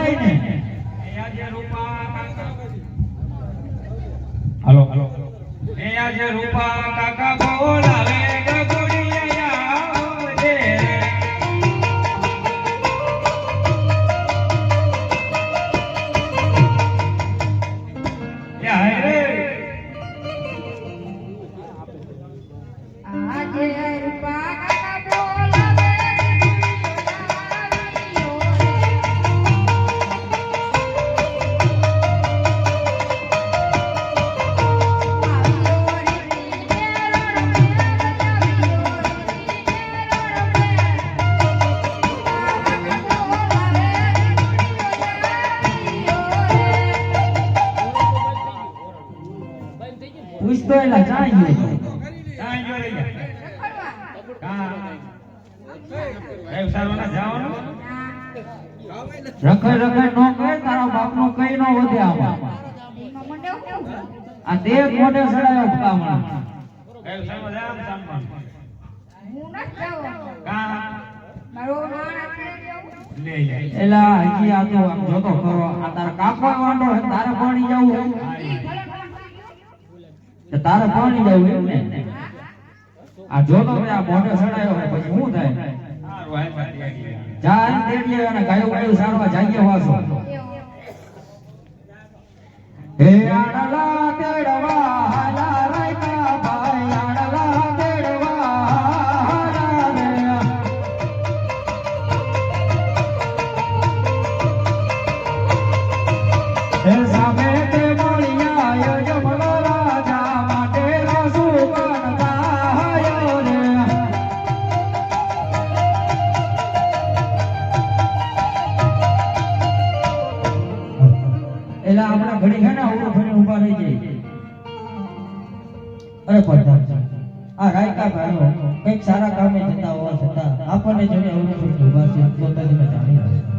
બોલાય ને આજે રૂપા કાકા હાલો આજે રૂપા કાકા બોલાવે ગગુડિયા આવજે પૂછતો એલા ચાઈ ગયો કાઈ જોડે કા સારવાના જવાનું રખડ રખડ નો કરે તારા બાપનો કઈ નો વધે આમાં આ તે મોઢે સડાયો ભલામણ કઈ સારવા જામ સામમાં હું ન જાવ કા મારો માણસ લે લે એલા હજી આ તો આમ જોતો કરો આ તારા કાકો વાંડો હે તારે પાણી જાવું હે તારે પાણી જાવું એમ ને આ જોતો કે આ મોઢે સડાયો હે પછી શું થાય સારું હાલ પાટી આવી જા આમ તેડીએ અને ગાયો ગાયો સારવા જાઈએ વાસો હે આડલા તેડવા હાલા રાયકા ભાઈ આડલા તેડવા હાલા રે હે સામે તે બોલિયા યો જમલો રાજા માટે રસુ બનતા હાયો રે એલા આપણા ઘડી છે ને ઓરો ફરીને ઊભા રહી જાય અરે પ્રધાન આ રાયકા ભાઈઓ કંઈક સારા કામે જતા હોવા છતાં આપણને જોઈને ઓરો ફરીને ઊભા છે તો તમે જાણી રહ્યા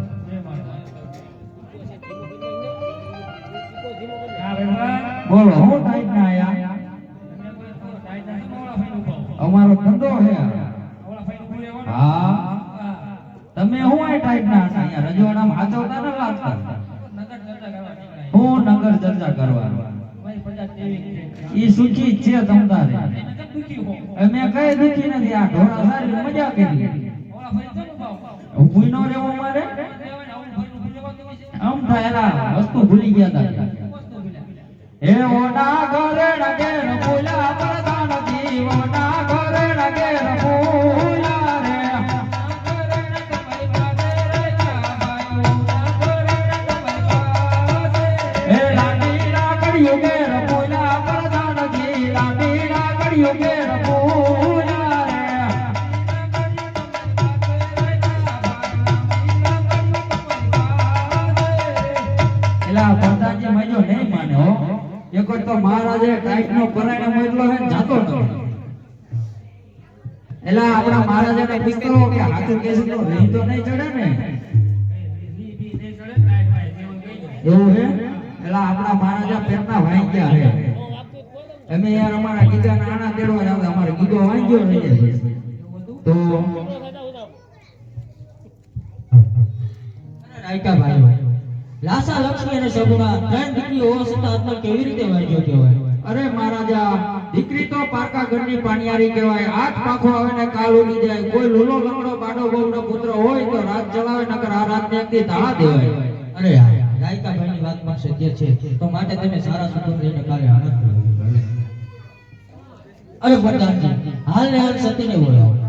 હા ભાઈ બોલો હું ટાઈટ ના આયા અમારો ધંધો છે હા તમે હું આ ટાઈટ ના હતા અહીંયા રજવાડામાં હાચવતા ન લાગતા હું નગર ચર્ચા કરવા ઈ સુખી છે તમતારે અમે કઈ દુખી નથી આ ઢોરા સારી મજા કરી ભૂઈનો રેવો મારે આમ થાયલા વસ્તુ ભૂલી ગયા હતા હે ઓના ઘરે નગેર બોલા પ્રધાન જી ઓના ઘરે નગેર બોલા રે હે લાડી ના કડિયો ઘેર બોલા પ્રધાન જી લાડી ના કડિયો ઘેર બોલા રે એલા પ્રધાનજી મજો નહીં માને હો એક તો મહારાજે ટાઈટ નો પરાયણ મોકલો હે જાતો ન એલા આપણા મહારાજાને દીકરો કે હાથે કેસી તો રહી તો નહીં ચડે ને એવું હે એલા આપણા મહારાજા પેટના વાંગ્યા હે અમે યાર અમારા ગીગા નાના તેડવા જાવ અમારો ગીગો વાંગ્યો નહીં તો રાયકા ભાઈ લાસા લક્ષ્મી અને સગુણા ત્રણ દીકરીઓ હોવા છતાં આત્મા કેવી રીતે વાંચ્યો કહેવાય અરે મહારાજા દીકરી તો પારકા ઘરની પાણિયારી કહેવાય આઠ પાખો આવે ને કાલ ઉડી જાય કોઈ લૂલો લંગડો બાડો બહુનો પુત્ર હોય તો રાત ચલાવે નકર આ રાત ને એકથી તાળા દેવાય અરે રાયકા ભાઈની વાતમાં સત્ય છે તો માટે તમે સારા સુગંધ લઈને કાલે આનંદ કરો અરે પ્રધાનજી હાલ ને હાલ સતીને બોલાવો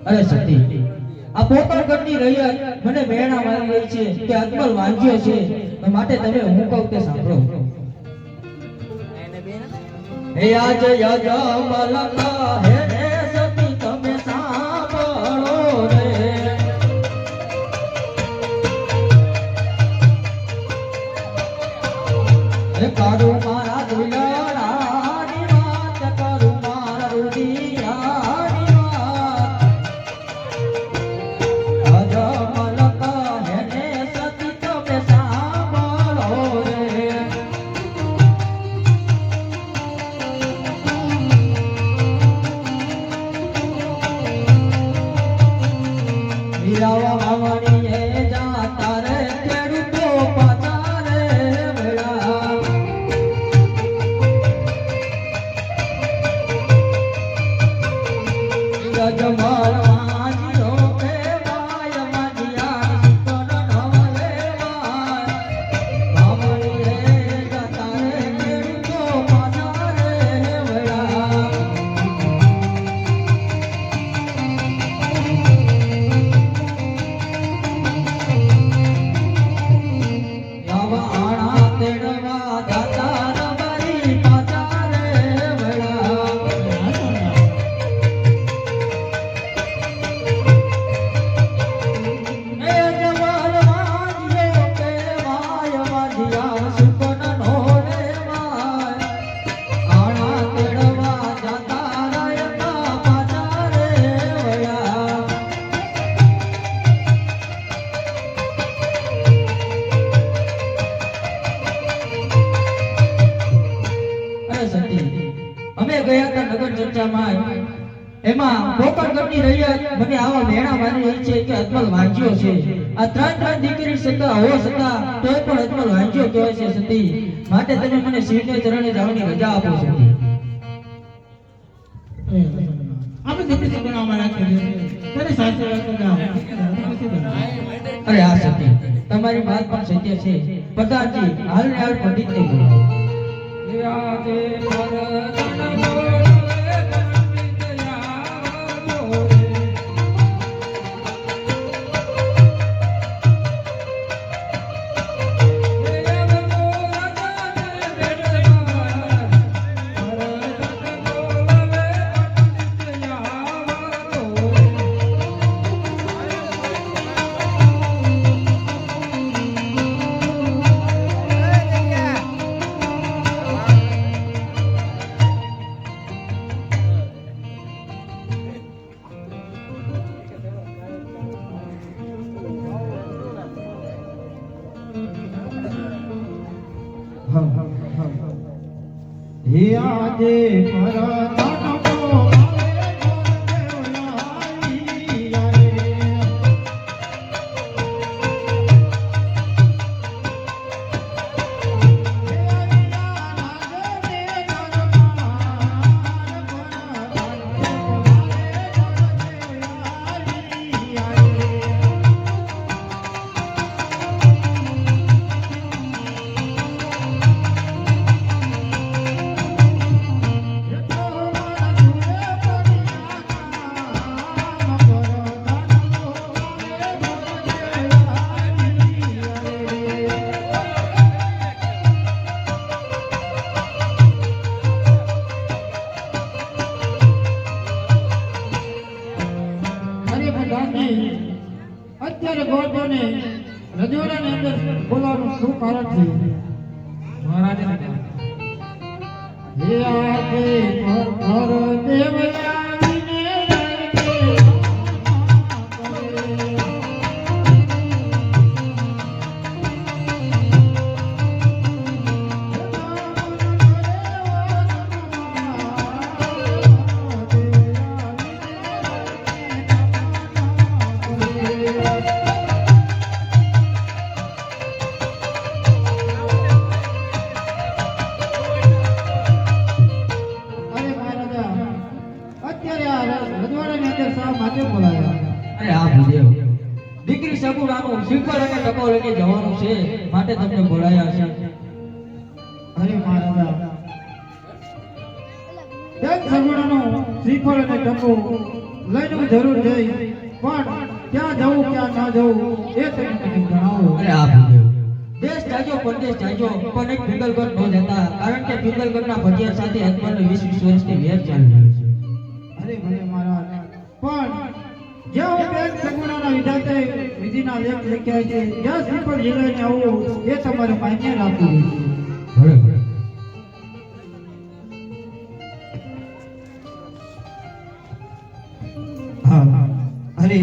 અરે સતી આ પોકળગઢની રૈયત મને મેણા મારી રહી છે કે અકબર વાંચ્યો છે માટે તમે હું કહું તે સાંભળો હે આજ યજ મલકા હે સતી તમે સાંભળો રે હે કાઢો મારા દુલારાની વાત કરું મારા રુદિયાની વાત આજ મલકા હે સતી તમે સાંભળો રે હીરાવા વાવણીએ જાતા રે ખેડૂતો પાતા રે વેળા જમાલ વાંજીઓ કે વાય વાંજિયા સુકન નવલે વાય વાવણીએ જાતા રે ખેડૂતો પાતા રે વેળા આણા તેડવા જાતા રબારી પાતા રે વેળા એ જમાલ વાંજીએ કે વાય વાંજિયા સુકન નોરે વાય આણા તેડવા જાતા રયતા પાતા રે વેળા અરે સતી અમે ગયા હતા નગર ચર્ચામાં એમાં પોકળગઢની રૈયત મને આવા મેણા મારી રહી છે કે અજમલ વાંચ્યો છે આ ત્રણ દીકરી સત્તા હોવા છતાં તોય પણ અજમલ વાંચ્યો કહેવાય છે સતી માટે તમે મને શિવને ચરણે જવાની રજા આપો સતી આપણે દીકરી બનાવવા રાખી ત્યારે સાચી વાત જાઓ અરે આ સતી તમારી વાત પણ સત્ય છે પ્રધાનજી હાલ ને હાલ પંડિતને બોલાવો યાદે પરતન બોલે પંડિત યાદો રે હે આજે પરતન બોલે અત્યારે ગોળને રજવાડાની અંદર બોલાવવાનું શું કારણ છે? મહારાજને કહો. હે આજે પર દેવ આવીને અરે આ ભૂદેવ, દીકરી સગુણાનું શ્રીફળ અને ટકો લઈને જવાનું છે, માટે તમને બોલાયા છે. અરે મહારાજા, દસ સગુણાનું શ્રીફળ અને ટકો લઈને હું જરૂર જઈશ, પણ ક્યાં જવું ક્યાં ના જવું એ તમે મને જણાવો. અરે આ ભૂદેવ, દેશ જાજો પરદેશ જાજો, પણ એક પિંગલગઢ ન જતા, કારણ કે પિંગલગઢના ભટિયાર સાથે અકબરને 20 વર્ષથી વેર ચાલી રહ્યો છે. અરે ભલે મહારાજ, પણ જ્યાં બેન સગુણાના વિધાતે વિધિના લેખ લખ્યા છે, જ્યાં શ્રીફળ ઝીલાઈને આવું એ તમારે માન્ય રાખવું છે. ભલે ભલે. હા, અરે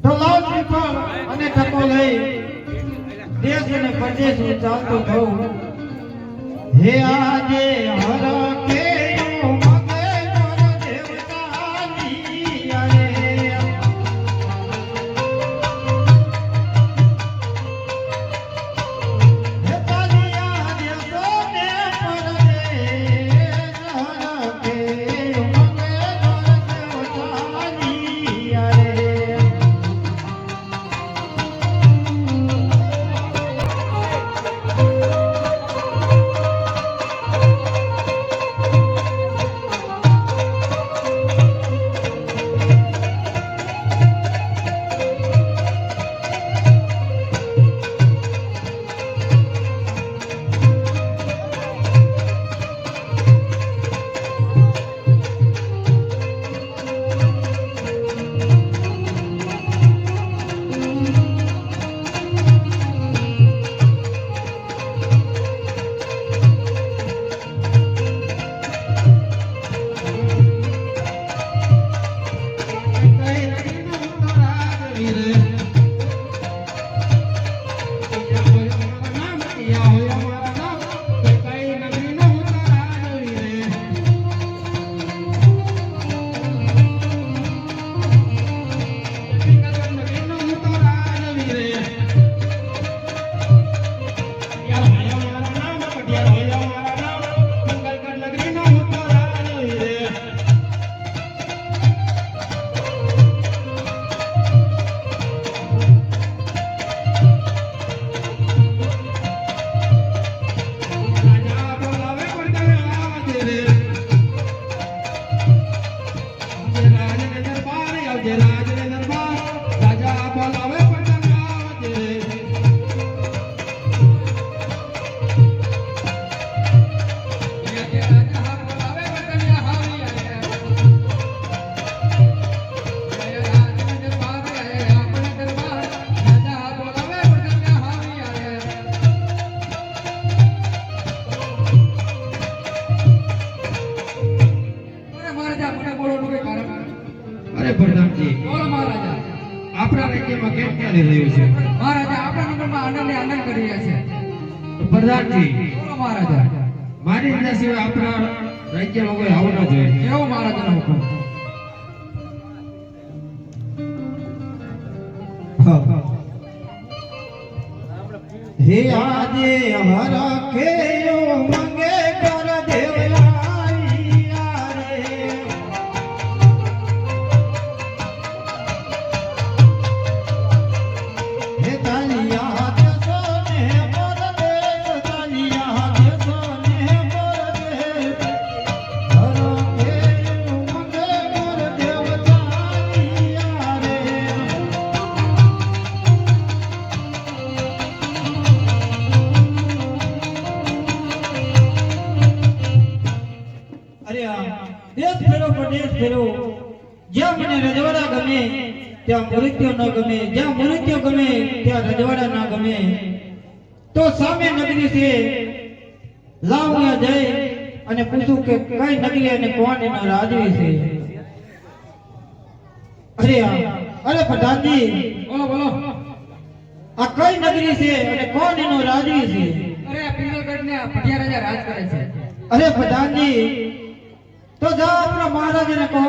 તો લાવ શ્રીફળ અને ટકો લઈ દેશ અને પરદેશ હું ચાલતો થઉં. હે આજે હર કે મગે નર દેવતાની અરે હે તાલિયા દેશો ને પરદેશ હર કે મગે નર દેવતાની અરે આપણા રાજ્યમાં કેમ ચાલી રહ્યું છે? મહારાજા, આપણા નગરમાં આનંદ કરી રહ્યા છે. તો પ્રધાનજી, બોલો મહારાજા. મારી રજા સિવાય આપણા રાજ્યમાં કોઈ આવું ન જોઈએ. કેવો મહારાજાનો હુકમ? હે આજે હર કેયો મંગે કર દેવલાઈ રે હે તાલિયા દેશો ને પરદેશ તાલિયા દેશો ને પરદેશ હર કેયો મંગે કર દેવલાઈ રે દેશ ફેરો પરદેશ ફેરો, જ્યાં મને રજવાડા ગમે ત્યાં મૃત્યુ ન ગમે, જ્યાં મૃત્યુ ગમે ત્યાં રજવાડા ના ગમે. તો સામે નગરી છે, લાવ ત્યાં જઈ અને પૂછું કે કઈ નગરી અને કોણ એનો રાજવી છે. અરે પ્રધાનજી, બોલો બોલો. આ કઈ નગરી છે અને કોણ એનો રાજવી છે? અરે આ પિંગલગઢ ને ભટિયા રાજા રાજ કરે છે. અરે પ્રધાનજી, તો જાઓ આપણા મહારાજાને કહો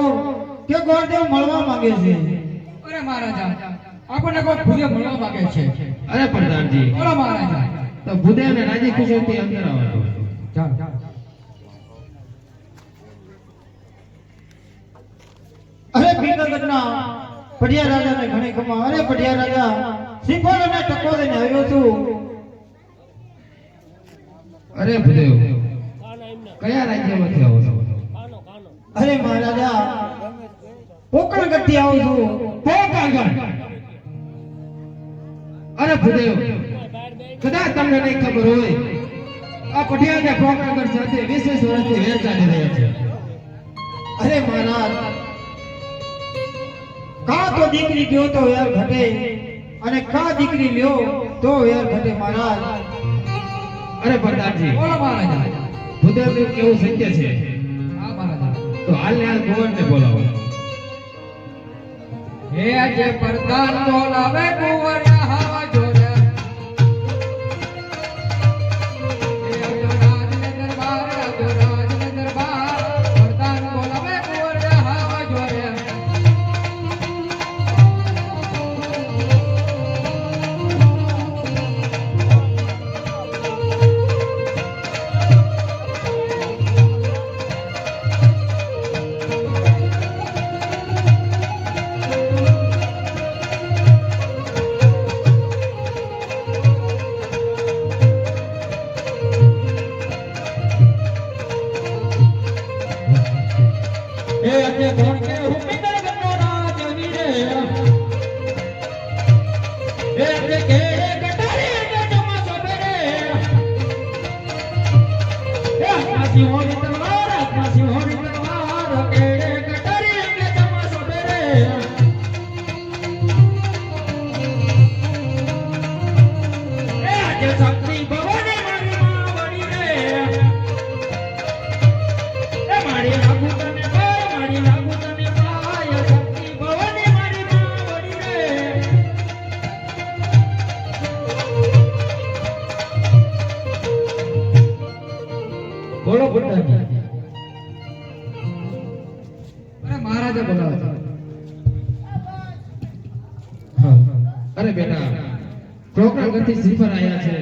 કે ગોરદેવ મળવા માંગે છે. અરે મહારાજા, આપણને કોઈ ભૂલે મળવા માંગે છે. અરે પ્રધાનજી, બોલો મહારાજા. તો ભૂદેવને રાજી ખુશીથી અંદર આવજો. ચાલ. અરે પિંગલગઢના પઢિયા રાજાને ઘણી ખમા. અરે પઢિયા રાજા, શ્રીફળ અને ટકો લઈને આવ્યો છું. અરે ભૂદેવ, કયા રાજ્યમાંથી આવો છો? અરે મહારાજા, પોકણગઢથી આવું છું. પોકણગઢ. અરે ભૂદેવ, કદાચ તમને નહીં ખબર હોય, આ પઢિયા ને પોકણગઢ સાથે 20 વર્ષથી વેર ચાલી રહ્યા છે. અરે મહારાજ, કા તો દીકરી ગયો તો વેર ઘટે અને કા દીકરી લ્યો તો વેર ઘટે મહારાજ. અરે પ્રધાનજી, બોલો મહારાજા. ભૂદેવનું કેવું સત્ય છે. હા મહારાજા. તો હાલ ને હાલ કુંવરને બોલાવો. હે જે પ્રધાન બોલાવે કુંવર હાવા જોડે. હે અજો રાજને દરબાર, અજો રાજને દરબાર. પ્રધાન બોલાવે કુંવર હાવા જોડે. એ આજે કોણ કે પિંગલગઢનો રાજવી રે. એ આજે કે ગટારી ગઢમાં સોબે રે. એ આત્મા સિંહોની તલવાર, આત્મા સિંહોની તલવાર, કે ગટારી ગઢમાં સોબે રે. એ આજે શક્તિ ભવાની મારી માં વળી રે. એ મારી લાગુ તને પાય, મારી લાગુ તને પાય, શક્તિ ભવાની મારી માં વળી રે. બોલો પ્રધાનજી. અરે મહારાજા બોલાવે છે. અરે બેટા, પોકરણગઢથી શ્રીફળ આયા છે,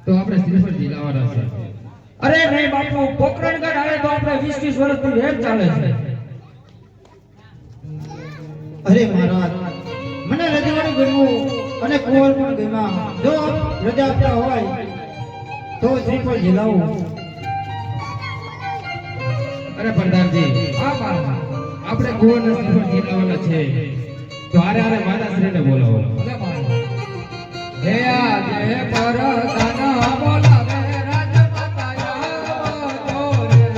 તો આપણે શ્રીફળ જીલાવાના છે. અરે નહીં બાપુ, પોકરણગઢ આવે તો આપણે 20 વર્ષથી વેર ચાલે છે. અરે મહારાજ, મને રજવાડું ગમ્યું અને કુંવર પણ ગમ્યા. જો રજા આપતા હોય તો શ્રીફળ ઝીલાવું. અરે પ્રધાનજી, હા મહારાજા. આપણે કુંવરને શ્રીફળ જીલાવાના છે, તો હારે હારે માતાશ્રીને બોલાવો. ભલે મહારાજા. હે આજે પ્રધાન બોલાવે રાજમાતા આવો જોડે.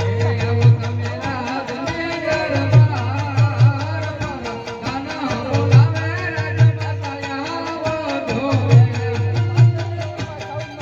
હે આવો તમે રાજને દરબાર, પ્રધાન બોલાવે રાજમાતા આવો જોડે. બોલાવો.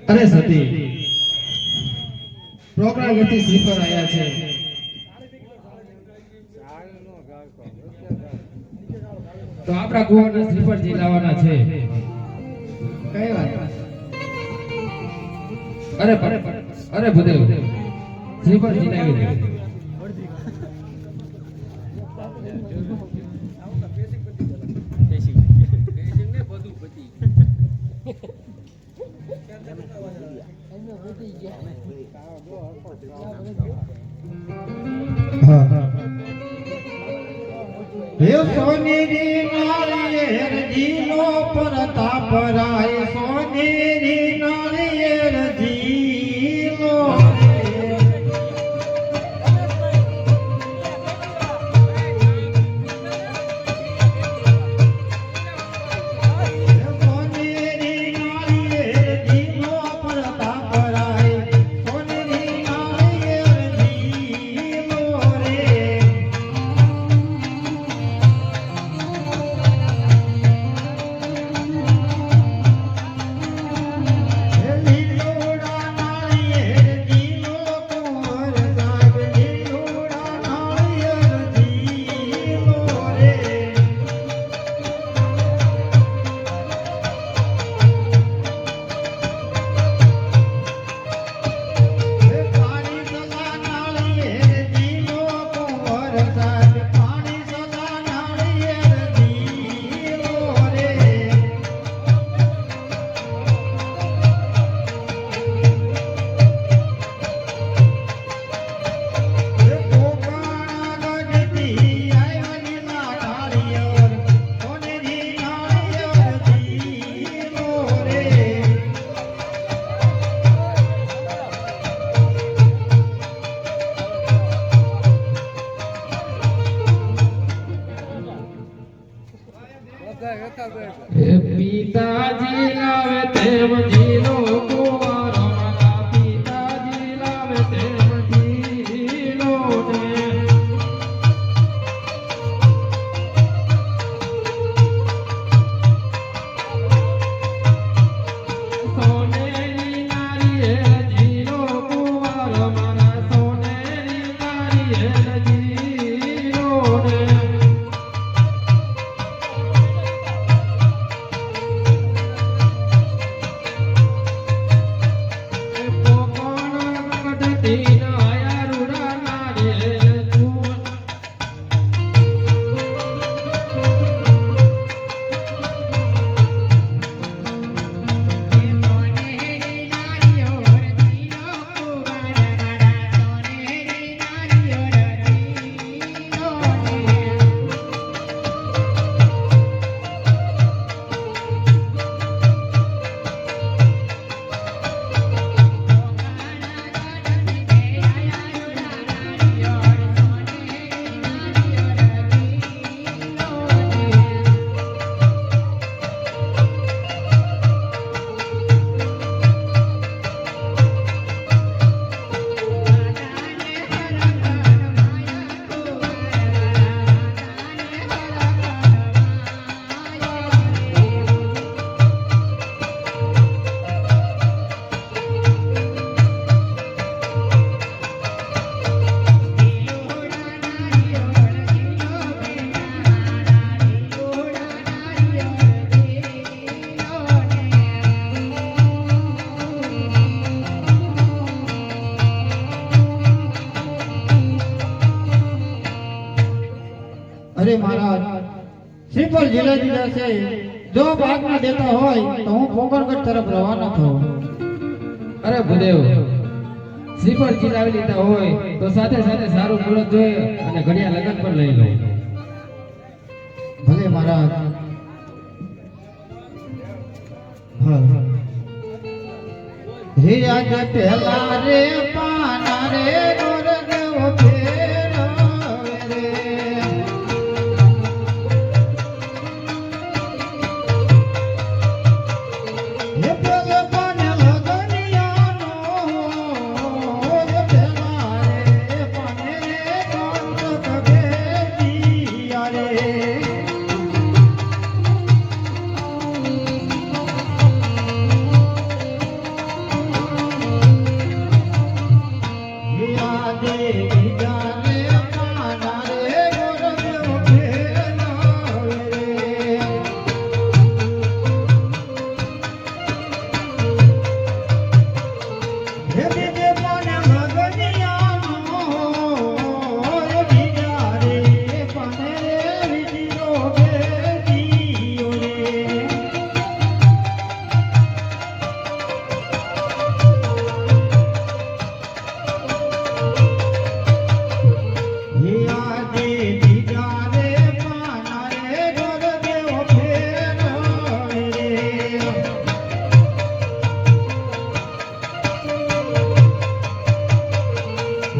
અરે સતી પ્રોગ્રામ થી સ્લીપર આયા છે તો આપણા કુવાના સ્લીપર જીલાવાના છે કઈ વાત અરે ભૂદેવ સ્લીપર જીલાવી દે હે સોનેરી નાળિયેર જીલો પ્રતાપ રાય સોનેરી નાળિયેર જીલો સોનેરી નાળિયેર જીલો પ્રતાપ રાય સોનેરી નાળિયેર જીલો રે લીલોડા નાળિયેર જીલો કુંવર સાહેબ લીલોડા નાળિયેર જીલો રે પાણી સદા નાળિયેર જીલો કુંવર સાહેબ પાણી સદા નાળિયેર જીલો રે કોકાણા ગઢથી આવ્યા નાળિયેર સોનેરી નાળિયેર જીલો રે પિતાજી લાવે તેમ જીલો કુંવર મારા પિતાજી લાવે તેમ જીલો ને સોનેરી નાળિયેર જીલો કુંવર મારા સોનેરી નાળિયેર જીલો ને કોકોણા કઢતી આયા રૂડા નાળિયેર તું અરે મહારાજ શ્રીફળ જીલા દીધા છે જો ભાગમાં દેતા હોય તો હું પોકરગઢ તરફ રવાના થઉં અરે ભૂદેવ શ્રીફળ જીલાવી લીધા હોય તો સાથે સાથે સારું મુહૂર્ત જોઈ અને ઘડિયા લગન પર લઈ લો ભલે મહારાજ હા હે આજ પહેલા રે પાના રે ગોરદેવ ફેરવે રે હે પેલે પાને લગનિયાનો હે પહેલા રે પાને રે કાંત બેટિયા રે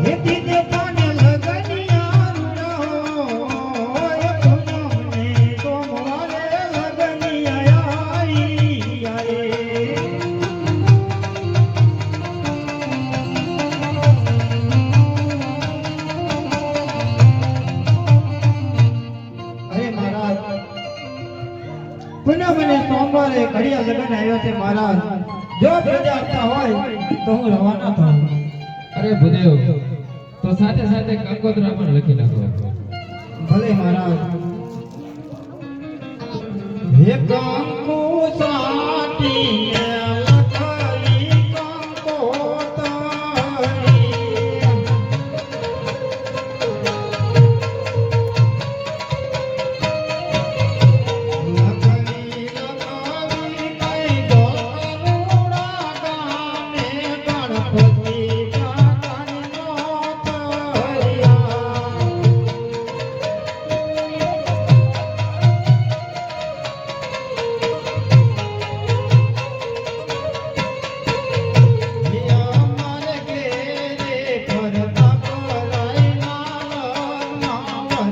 હે દીદે પાને લગનિયા રૂડા એ પૂનમને સોમવારે લગનિયા આઈ આયે પુનઃ મને સોમવારે ઘડિયા લગન આવ્યો છે મહારાજ જો પ્રજા આપતા હોય તો હું રવાના થાઉં અરે ભૂદેવ તો સાથે સાથે કંકોત્રા પણ લખી નાખો ભલે મહારાજ હે કંકુ સાટી લખી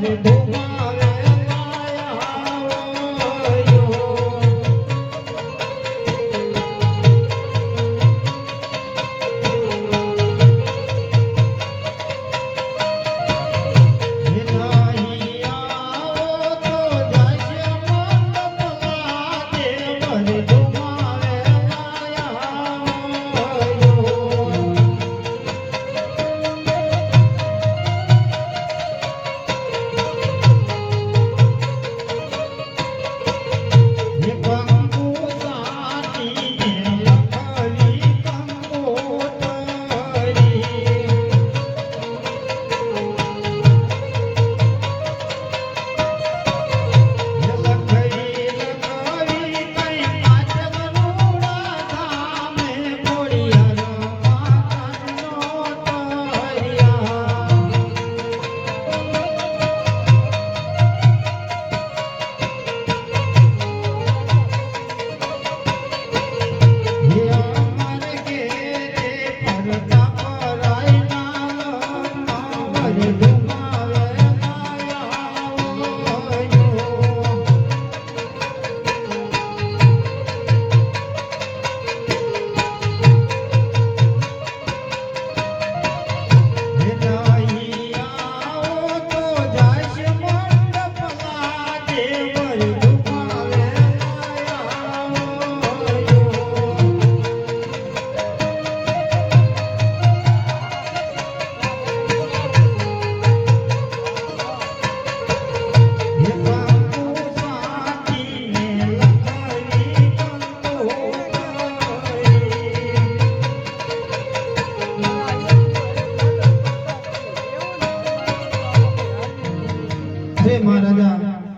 કંકોત્રી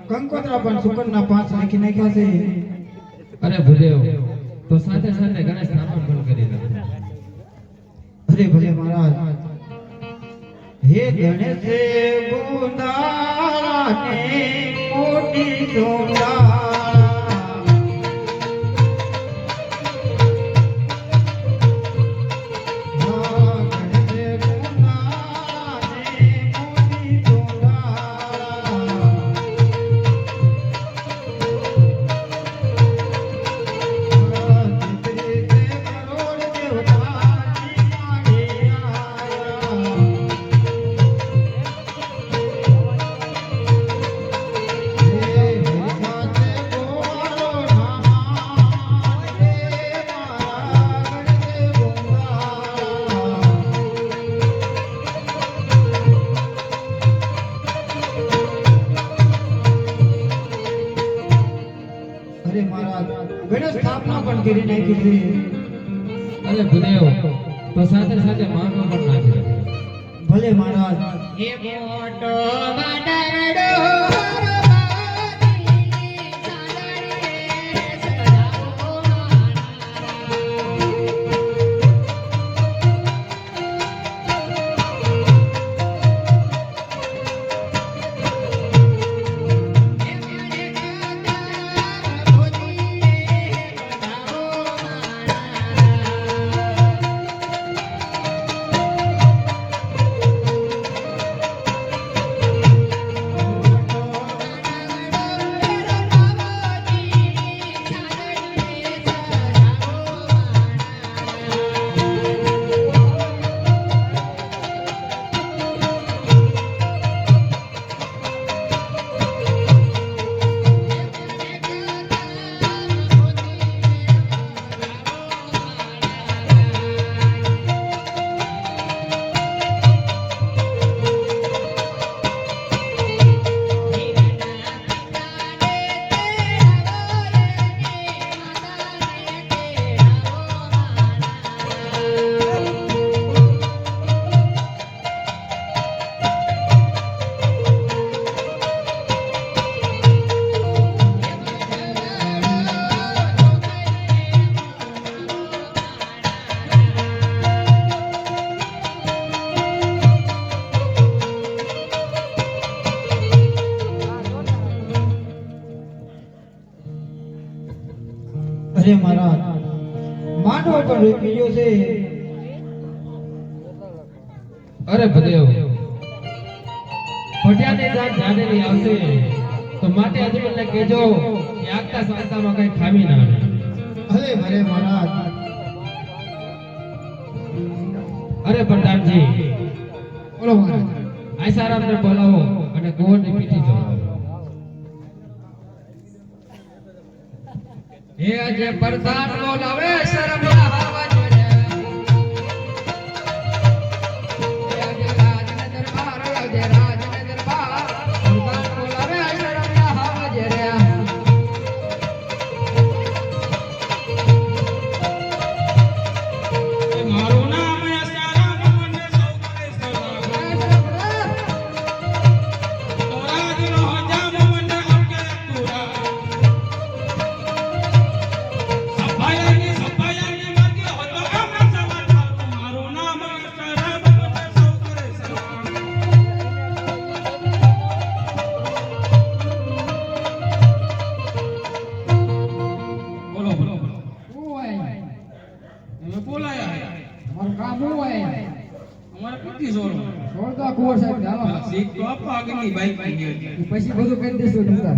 કંકોત્રા પણ સુકનના 5 લખી નાખ્યા છે અરે ભૂદેવ તો સાથે સાથે ગણેશ સ્થાપન પણ કરી નાખો અરે ભલે મહારાજ હે ગણેશ ગુંદાળાને મોટી સોંડાળા ગણેશ સ્થાપના પણ કરી નાખી છે અરે ભૂદેવ તો સાથે સાથે માનો પણ નાખી નાખો ભલે મહારાજ હે મોટો વાડરડો અરે મહારાજ માંડવો પણ રોપી ગયો છે. અરે ભદેવ ભટિયાની જાત જાનેલી આવશે તો માટે અજમલને કહેજો કે આગતા સાંતામાં કઈ ખામી ના આવે. અરે ભલે મહારાજ. અરે પ્રધાનજી બોલો મહારાજ. આયસારામને બોલાવો અને કુંવરની પીઠી જોડાવો. હે અજય પ્રધાન બોલાવે શરમલા હાવા જોડે. હે અજય રાજને દરબાર અજય રાજને દરબાર પ્રધાન બોલાવે શરમલા હાવા જોડે. મારું નામ આસારામ મને સૌ કરે સલામ. તોરાજનો હજામ મને અકે તુરા. સફાયાની માર્ગે હતો આમ સવાર થાતું. મારું નામ આસારામ મને સૌ કરે સલામ. બોલો બોલો બોલો. શું હોય? તમે બોલાયા તમારું કામ શું હોય? અમારે પીટી સોરો. છોડતા કુંવર સાહેબ ને હાલો. શીખ તો આપો આગળની બાઈક થઈ ગઈ હતી. પછી બધું કરી દેશું નમતા.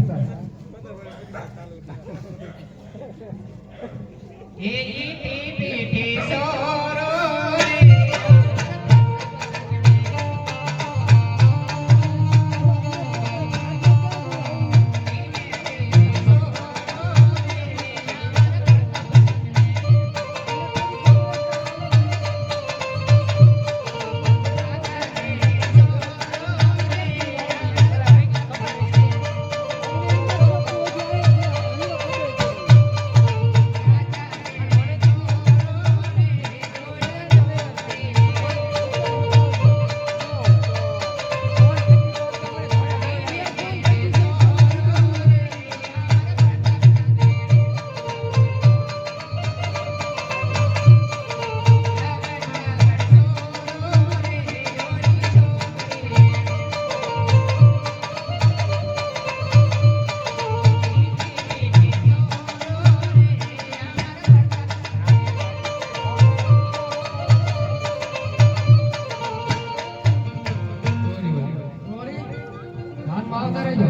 ધ્યાનમાં આવતા રહેજો.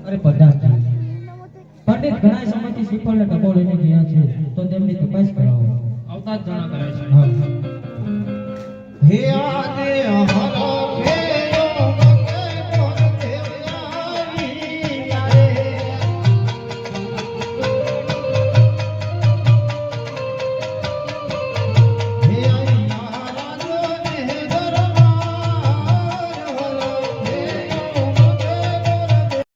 અરે પ્રધાનજી પંડિત ઘણા સમયથી શ્રીફળને ટકોર